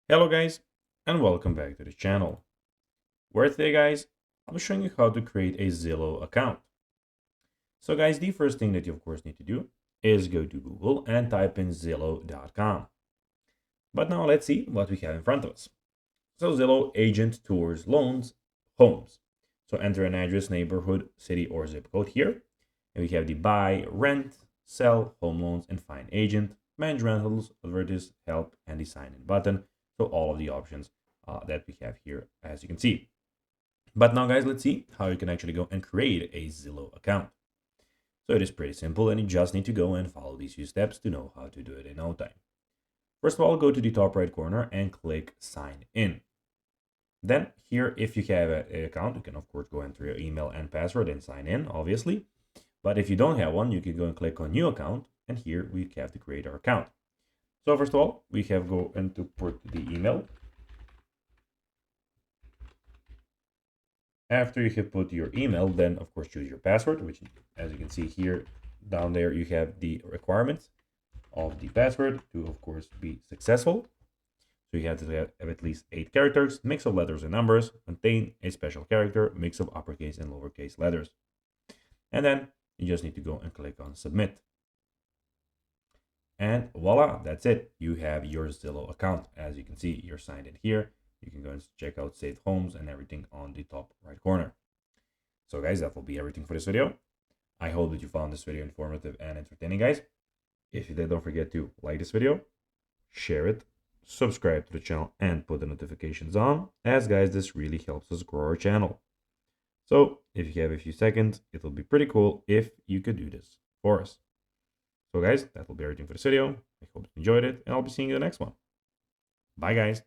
Hello guys, and welcome back to the channel, where today guys, I'm showing you how to create a Zillow account. So guys, the first thing that you of course need to do is go to Google and type in Zillow.com. But now let's see what we have in front of us. So Zillow agent tours loans homes. So enter an address, neighborhood, city, or zip code here. And we have the buy, rent, sell, home loans, and find agent, manage rentals, advertise, help, and the sign in button. So all of the options that we have here, as you can see. But now guys, let's see how you can actually go and create a Zillow account. So it is pretty simple, and you just need to go and follow these few steps to know how to do it in no time. First of all, go to the top right corner and click sign in. Then here, if you have an account, you can of course go enter your email and password and sign in, obviously. But if you don't have one, you can go and click on new account, and here we have to create our account. So first of all, we have go and to put the email. After you have put your email, then of course choose your password, which as you can see here down there, you have the requirements of the password to of course be successful. So you have to have at least 8 characters, mix of letters and numbers, contain a special character, mix of uppercase and lowercase letters. And then you just need to go and click on submit. And voila, that's it. You have your Zillow account. As you can see, you're signed in here. You can go and check out saved homes and everything on the top right corner. So guys, that will be everything for this video. I hope that you found this video informative and entertaining, guys. If you did, don't forget to like this video, share it, subscribe to the channel, and put the notifications on, as guys, this really helps us grow our channel. So if you have a few seconds, it will be pretty cool if you could do this for us. So guys, that will be everything for this video. I hope you enjoyed it, and I'll be seeing you in the next one. Bye guys.